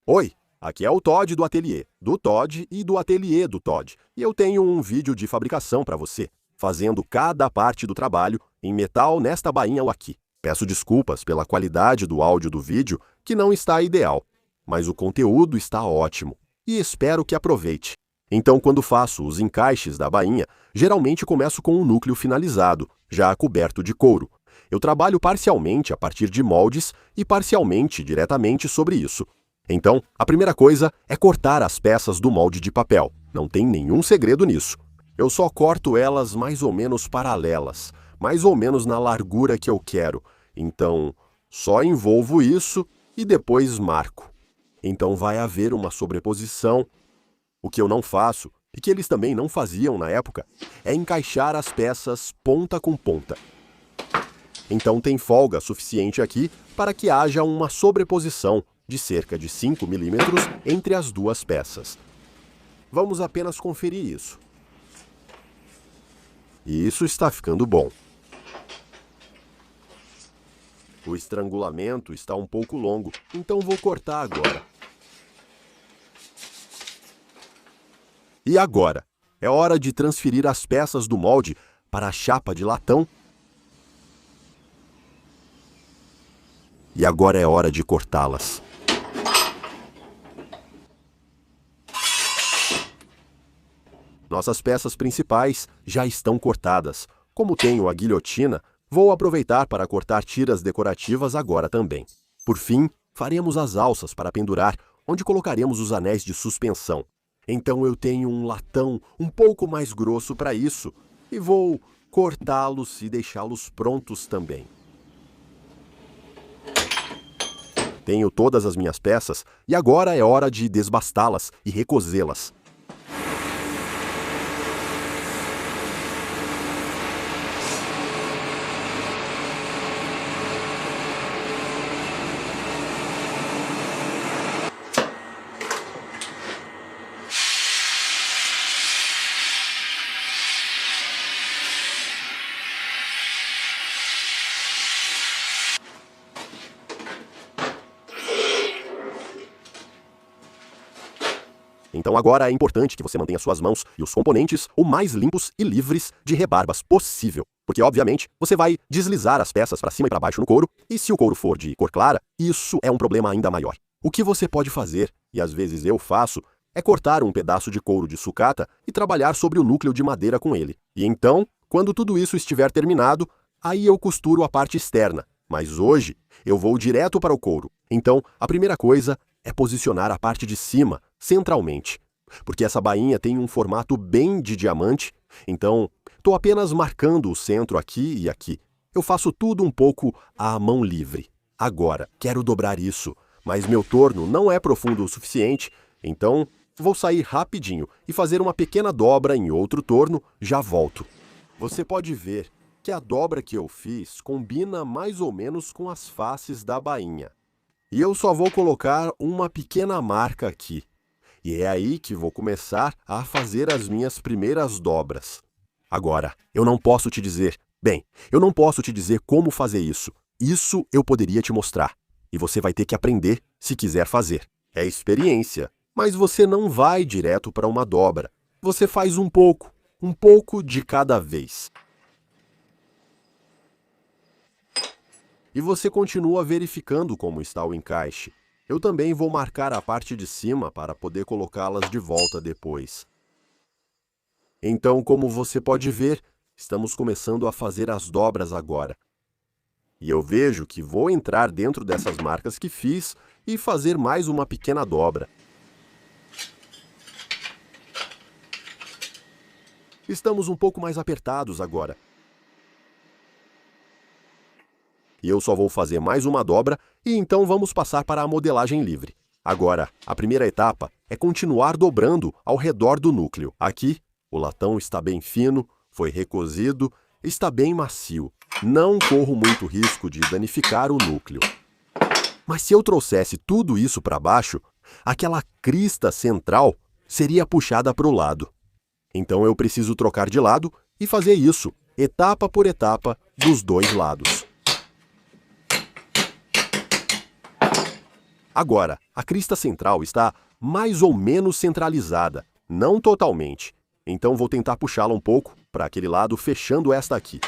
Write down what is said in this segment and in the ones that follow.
Oi, aqui é o Todd do ateliê, do Todd e do ateliê do Todd. E eu tenho um vídeo de fabricação para você, fazendo cada parte do trabalho em metal nesta bainha aqui. Peço desculpas pela qualidade do áudio do vídeo, que não está ideal, mas o conteúdo está ótimo e espero que aproveite. Então, quando faço os encaixes da bainha, geralmente começo com um núcleo finalizado, já coberto de couro. Eu trabalho parcialmente a partir de moldes e parcialmente diretamente sobre isso. Então, a primeira coisa é cortar as peças do molde de papel. Não tem nenhum segredo nisso. Eu só corto elas mais ou menos paralelas, mais ou menos na largura que eu quero. Então, só envolvo isso e depois marco. Então vai haver uma sobreposição. O que eu não faço, e que eles também não faziam na época, é encaixar as peças ponta com ponta. Então tem folga suficiente aqui para que haja uma sobreposição de cerca de 5 milímetros entre as duas peças. Vamos apenas conferir isso. E isso está ficando bom. O estrangulamento está um pouco longo, então vou cortar agora. E agora? É hora de transferir as peças do molde para a chapa de latão. E agora é hora de cortá-las. Nossas peças principais já estão cortadas. Como tenho a guilhotina, vou aproveitar para cortar tiras decorativas agora também. Por fim, faremos as alças para pendurar, onde colocaremos os anéis de suspensão. Então eu tenho um latão um pouco mais grosso para isso e vou cortá-los e deixá-los prontos também. Tenho todas as minhas peças e agora é hora de desbastá-las e recosê-las. Então agora é importante que você mantenha suas mãos e os componentes o mais limpos e livres de rebarbas possível. Porque, obviamente, você vai deslizar as peças para cima e para baixo no couro, e se o couro for de cor clara, isso é um problema ainda maior. O que você pode fazer, e às vezes eu faço, é cortar um pedaço de couro de sucata e trabalhar sobre o núcleo de madeira com ele. E então, quando tudo isso estiver terminado, aí eu costuro a parte externa. Mas hoje, eu vou direto para o couro. Então, a primeira coisa é posicionar a parte de cima centralmente, porque essa bainha tem um formato bem de diamante, então estou apenas marcando o centro aqui e aqui. Eu faço tudo um pouco à mão livre. Agora, quero dobrar isso, mas meu torno não é profundo o suficiente, então vou sair rapidinho e fazer uma pequena dobra em outro torno, já volto. Você pode ver que a dobra que eu fiz combina mais ou menos com as faces da bainha. E eu só vou colocar uma pequena marca aqui. E é aí que vou começar a fazer as minhas primeiras dobras. Agora, eu não posso te dizer, eu não posso te dizer como fazer isso. Isso eu poderia te mostrar. E você vai ter que aprender se quiser fazer. É experiência, mas você não vai direto para uma dobra. Você faz um pouco de cada vez. E você continua verificando como está o encaixe. Eu também vou marcar a parte de cima para poder colocá-las de volta depois. Então, como você pode ver, estamos começando a fazer as dobras agora. E eu vejo que vou entrar dentro dessas marcas que fiz e fazer mais uma pequena dobra. Estamos um pouco mais apertados agora. E eu só vou fazer mais uma dobra e então vamos passar para a modelagem livre. Agora, a primeira etapa é continuar dobrando ao redor do núcleo. Aqui, o latão está bem fino, foi recosido, está bem macio. Não corro muito risco de danificar o núcleo. Mas se eu trouxesse tudo isso para baixo, aquela crista central seria puxada para o lado. Então eu preciso trocar de lado e fazer isso, etapa por etapa, dos dois lados. Agora, a crista central está mais ou menos centralizada, não totalmente. Então vou tentar puxá-la um pouco para aquele lado, fechando esta aqui.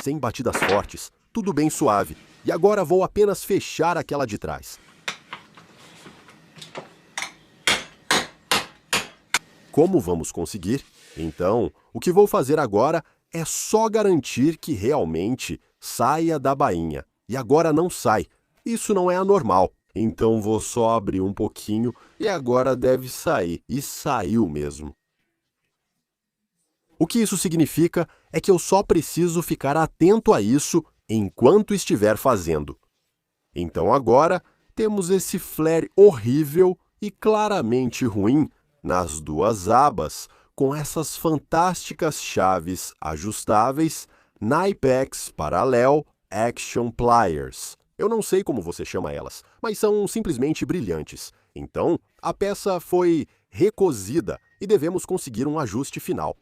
Sem batidas fortes, tudo bem suave. E agora vou apenas fechar aquela de trás. Como vamos conseguir? Então, o que vou fazer agora é só garantir que realmente saia da bainha. E agora não sai. Isso não é anormal. Então vou só abrir um pouquinho e agora deve sair. E saiu mesmo. O que isso significa é que eu só preciso ficar atento a isso enquanto estiver fazendo. Então agora temos esse flare horrível e claramente ruim nas duas abas, com essas fantásticas chaves ajustáveis Knipex Parallel Action Pliers. Eu não sei como você chama elas, mas são simplesmente brilhantes. Então, a peça foi recosida e devemos conseguir um ajuste final.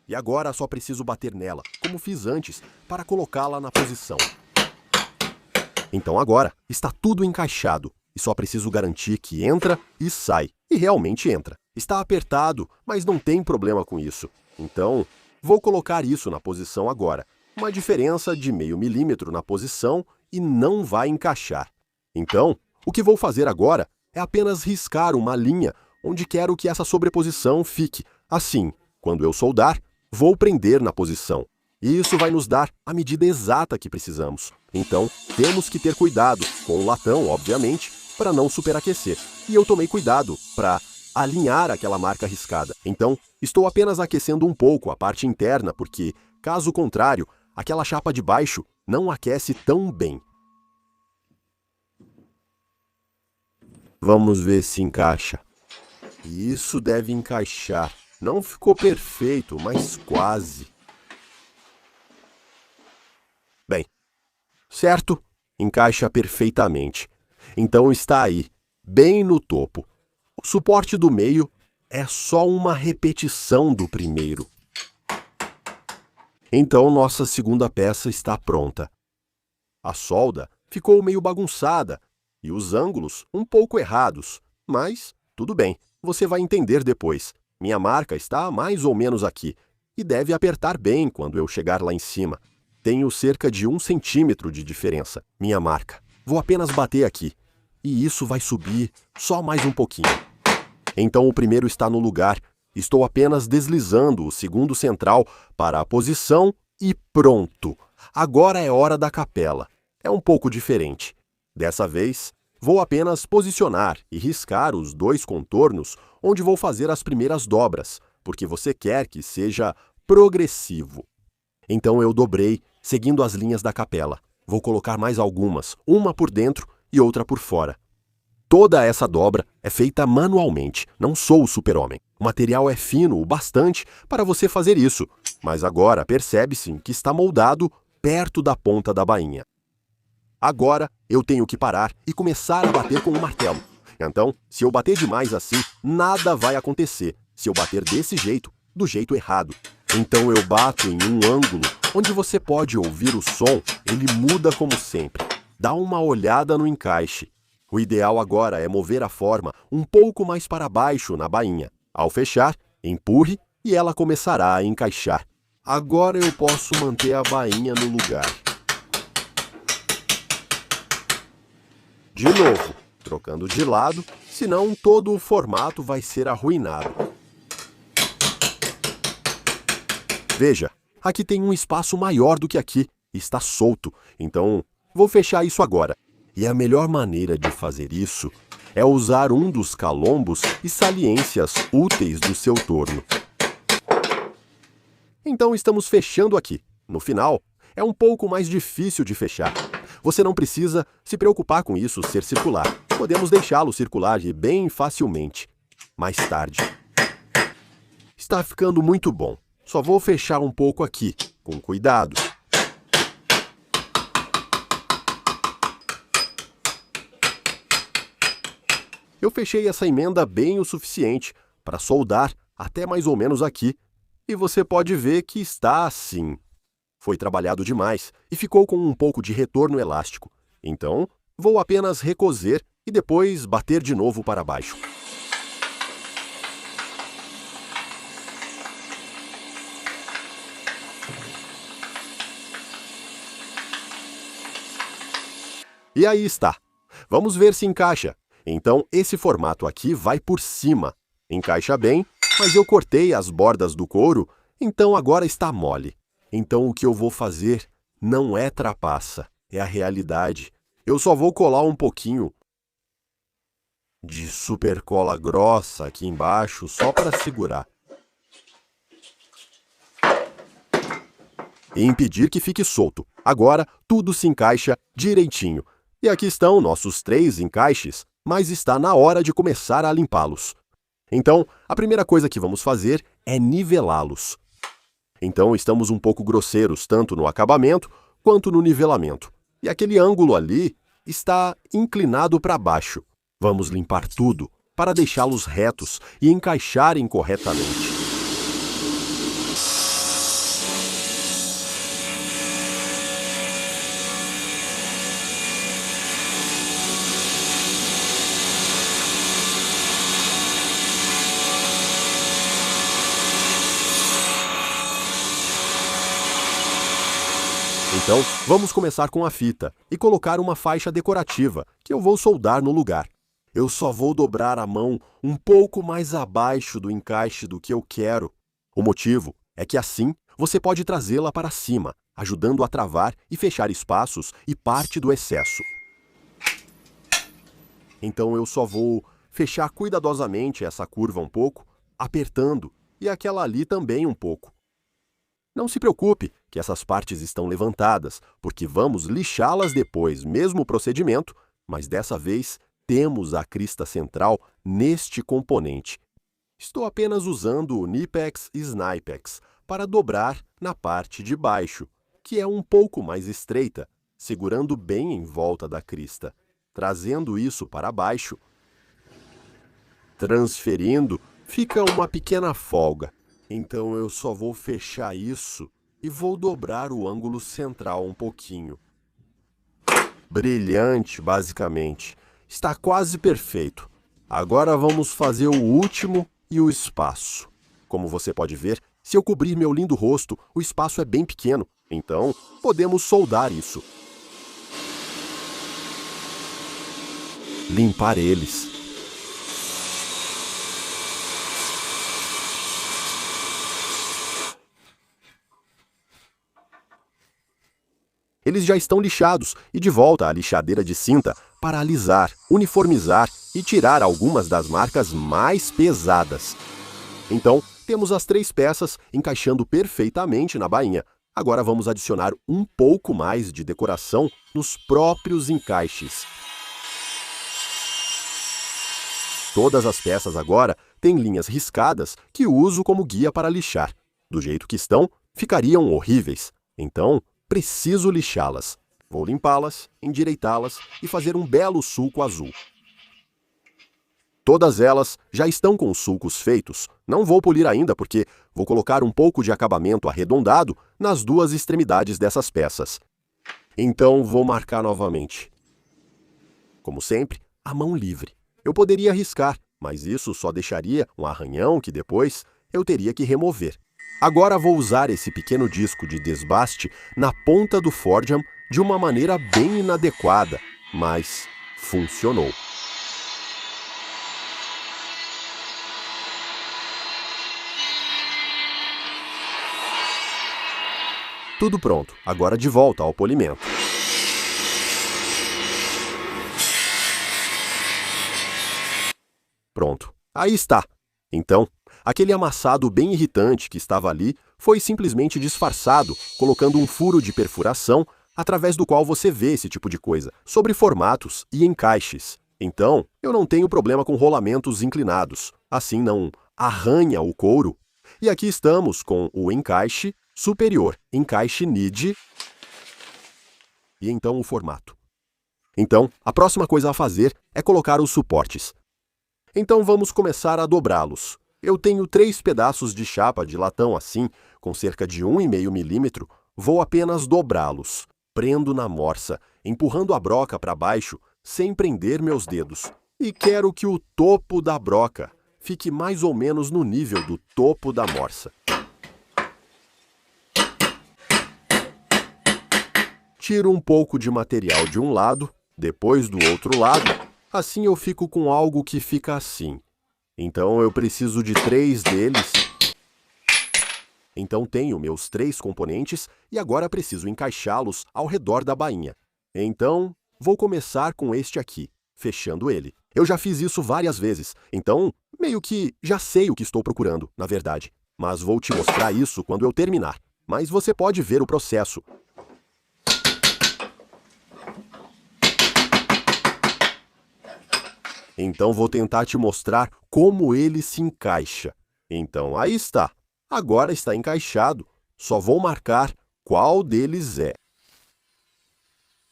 E agora só preciso bater nela, como fiz antes, para colocá-la na posição. Então agora está tudo encaixado e só preciso garantir que entra e sai. E realmente entra. Está apertado, mas não tem problema com isso. Então, vou colocar isso na posição agora. Uma diferença de meio milímetro na posição e não vai encaixar. Então, o que vou fazer agora é apenas riscar uma linha onde quero que essa sobreposição fique. Assim, quando eu soldar, vou prender na posição. E isso vai nos dar a medida exata que precisamos. Então, temos que ter cuidado, com o latão, obviamente, para não superaquecer. E eu tomei cuidado para alinhar aquela marca riscada. Então, estou apenas aquecendo um pouco a parte interna, porque, caso contrário, aquela chapa de baixo não aquece tão bem. Vamos ver se encaixa. Isso deve encaixar. Não ficou perfeito, mas quase. Bem, certo? Encaixa perfeitamente. Então está aí, bem no topo. O suporte do meio é só uma repetição do primeiro. Então nossa segunda peça está pronta. A solda ficou meio bagunçada e os ângulos um pouco errados, mas tudo bem, você vai entender depois. Minha marca está mais ou menos aqui e deve apertar bem quando eu chegar lá em cima. Tenho cerca de 1 centímetro de diferença, minha marca. Vou apenas bater aqui. E isso vai subir só mais um pouquinho. Então o primeiro está no lugar. Estou apenas deslizando o segundo central para a posição e pronto. Agora é hora da capela. É um pouco diferente. Dessa vez, vou apenas posicionar e riscar os dois contornos onde vou fazer as primeiras dobras, porque você quer que seja progressivo. Então eu dobrei, seguindo as linhas da capela. Vou colocar mais algumas, uma por dentro e outra por fora. Toda essa dobra é feita manualmente, não sou o super-homem. O material é fino o bastante para você fazer isso, mas agora percebe-se que está moldado perto da ponta da bainha. Agora eu tenho que parar e começar a bater com o martelo. Então, se eu bater demais assim, nada vai acontecer. Se eu bater desse jeito, do jeito errado. Então eu bato em um ângulo onde você pode ouvir o som, ele muda como sempre. Dá uma olhada no encaixe. O ideal agora é mover a forma um pouco mais para baixo na bainha. Ao fechar, empurre e ela começará a encaixar. Agora eu posso manter a bainha no lugar. De novo, trocando de lado, senão todo o formato vai ser arruinado. Veja, aqui tem um espaço maior do que aqui, está solto, então vou fechar isso agora. E a melhor maneira de fazer isso é usar um dos calombos e saliências úteis do seu torno. Então estamos fechando aqui. No final, é um pouco mais difícil de fechar. Você não precisa se preocupar com isso ser circular. Podemos deixá-lo circular e bem facilmente. Mais tarde. Está ficando muito bom. Só vou fechar um pouco aqui, com cuidado. Eu fechei essa emenda bem o suficiente para soldar até mais ou menos aqui, e você pode ver que está assim. Foi trabalhado demais e ficou com um pouco de retorno elástico. Então, vou apenas recoser e depois bater de novo para baixo. E aí está. Vamos ver se encaixa. Então, esse formato aqui vai por cima. Encaixa bem, mas eu cortei as bordas do couro, então agora está mole. Então, o que eu vou fazer não é trapaça, é a realidade. Eu só vou colar um pouquinho de super cola grossa aqui embaixo, só para segurar. E impedir que fique solto. Agora, tudo se encaixa direitinho. E aqui estão nossos 3 encaixes, mas está na hora de começar a limpá-los. Então, a primeira coisa que vamos fazer é nivelá-los. Então, estamos um pouco grosseiros, tanto no acabamento quanto no nivelamento. E aquele ângulo ali está inclinado para baixo. Vamos limpar tudo para deixá-los retos e encaixarem corretamente. Então, vamos começar com a fita e colocar uma faixa decorativa, que eu vou soldar no lugar. Eu só vou dobrar a mão um pouco mais abaixo do encaixe do que eu quero. O motivo é que assim você pode trazê-la para cima, ajudando a travar e fechar espaços e parte do excesso. Então eu só vou fechar cuidadosamente essa curva um pouco, apertando, e aquela ali também um pouco. Não se preocupe que essas partes estão levantadas, porque vamos lixá-las depois, mesmo procedimento, mas dessa vez temos a crista central neste componente. Estou apenas usando o Knipex e Snipex para dobrar na parte de baixo, que é um pouco mais estreita, segurando bem em volta da crista. Trazendo isso para baixo, transferindo, fica uma pequena folga. Então eu só vou fechar isso e vou dobrar o ângulo central um pouquinho. Brilhante, basicamente. Está quase perfeito. Agora vamos fazer o último e o espaço. Como você pode ver, se eu cobrir meu lindo rosto, o espaço é bem pequeno. Então, podemos soldar isso. Limpar eles. Eles já estão lixados e de volta à lixadeira de cinta para alisar, uniformizar e tirar algumas das marcas mais pesadas. Então, temos as 3 peças encaixando perfeitamente na bainha. Agora vamos adicionar um pouco mais de decoração nos próprios encaixes. Todas as peças agora têm linhas riscadas que uso como guia para lixar. Do jeito que estão, ficariam horríveis. Então, preciso lixá-las. Vou limpá-las, endireitá-las e fazer um belo sulco azul. Todas elas já estão com os sulcos feitos. Não vou polir ainda porque vou colocar um pouco de acabamento arredondado nas 2 extremidades dessas peças. Então vou marcar novamente. Como sempre, a mão livre. Eu poderia riscar, mas isso só deixaria um arranhão que depois eu teria que remover. Agora vou usar esse pequeno disco de desbaste na ponta do Forjam de uma maneira bem inadequada, mas funcionou. Tudo pronto, agora de volta ao polimento. Pronto, aí está. Então, aquele amassado bem irritante que estava ali foi simplesmente disfarçado, colocando um furo de perfuração através do qual você vê esse tipo de coisa, sobre formatos e encaixes. Então, eu não tenho problema com rolamentos inclinados, assim não arranha o couro. E aqui estamos com o encaixe superior, encaixe NID, e então o formato. Então, a próxima coisa a fazer é colocar os suportes. Então vamos começar a dobrá-los. Eu tenho 3 pedaços de chapa de latão assim, com cerca de 1,5 milímetro, vou apenas dobrá-los. Prendo na morsa, empurrando a broca para baixo, sem prender meus dedos. E quero que o topo da broca fique mais ou menos no nível do topo da morsa. Tiro um pouco de material de um lado, depois do outro lado, assim eu fico com algo que fica assim. Então eu preciso de 3 deles. Então tenho meus 3 componentes e agora preciso encaixá-los ao redor da bainha. Então, vou começar com este aqui, fechando ele. Eu já fiz isso várias vezes, então meio que já sei o que estou procurando, na verdade. Mas vou te mostrar isso quando eu terminar. Mas você pode ver o processo. Então vou tentar te mostrar como ele se encaixa. Então aí está. Agora está encaixado. Só vou marcar qual deles é.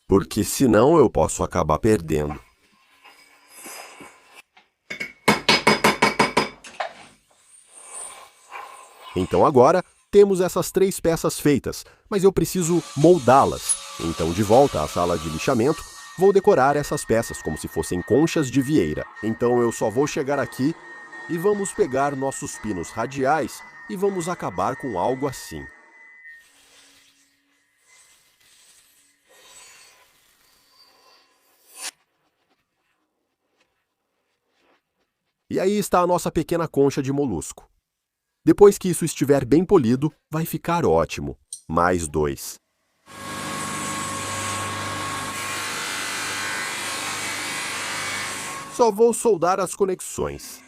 Porque senão eu posso acabar perdendo. Então agora temos essas 3 peças feitas, mas eu preciso moldá-las. Então de volta à sala de lixamento, vou decorar essas peças como se fossem conchas de vieira. Então eu só vou chegar aqui e vamos pegar nossos pinos radiais e vamos acabar com algo assim. E aí está a nossa pequena concha de molusco. Depois que isso estiver bem polido, vai ficar ótimo. Mais 2. Só vou soldar as conexões.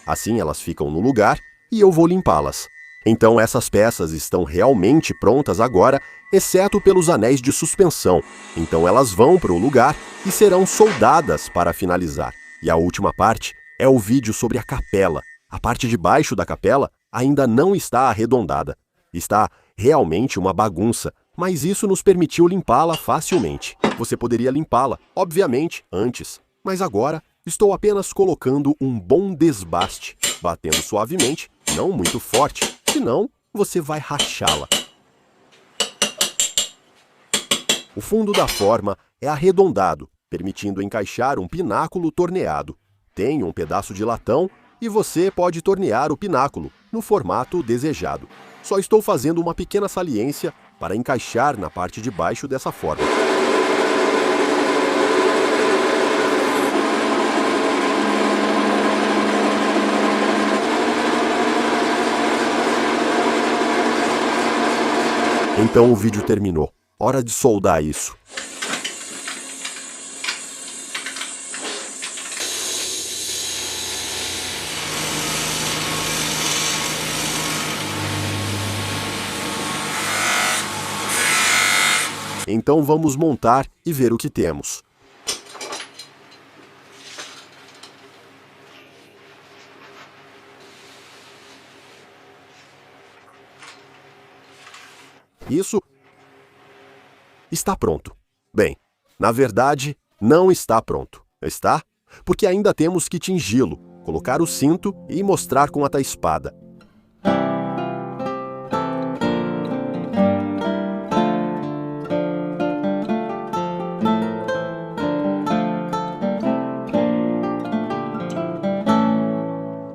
Assim elas ficam no lugar e eu vou limpá-las. Então essas peças estão realmente prontas agora, exceto pelos anéis de suspensão. Então elas vão para o lugar e serão soldadas para finalizar. E a última parte é o vídeo sobre a capela. A parte de baixo da capela ainda não está arredondada. Está realmente uma bagunça, mas isso nos permitiu limpá-la facilmente. Você poderia limpá-la, obviamente, antes. Mas agora estou apenas colocando um bom desbaste, batendo suavemente, não muito forte, senão você vai rachá-la. O fundo da forma é arredondado, permitindo encaixar um pináculo torneado. Tem um pedaço de latão e você pode tornear o pináculo no formato desejado. Só estou fazendo uma pequena saliência para encaixar na parte de baixo dessa forma. Então o vídeo terminou. Hora de soldar isso. Então vamos montar e ver o que temos. Isso está pronto. Bem, na verdade, não está pronto. Está? Porque ainda temos que tingi-lo, colocar o cinto e mostrar com a espada.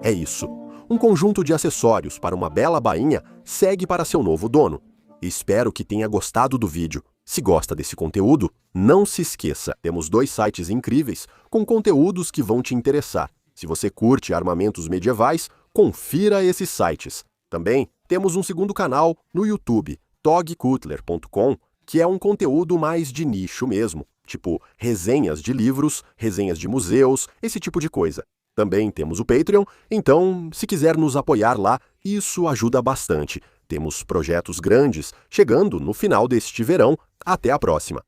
É isso. Um conjunto de acessórios para uma bela bainha segue para seu novo dono. Espero que tenha gostado do vídeo. Se gosta desse conteúdo, não se esqueça, temos 2 sites incríveis com conteúdos que vão te interessar. Se você curte armamentos medievais, confira esses sites. Também temos um segundo canal no YouTube, togkutler.com, que é um conteúdo mais de nicho mesmo, tipo resenhas de livros, resenhas de museus, esse tipo de coisa. Também temos o Patreon, então, se quiser nos apoiar lá, isso ajuda bastante. Temos projetos grandes chegando no final deste verão. Até a próxima!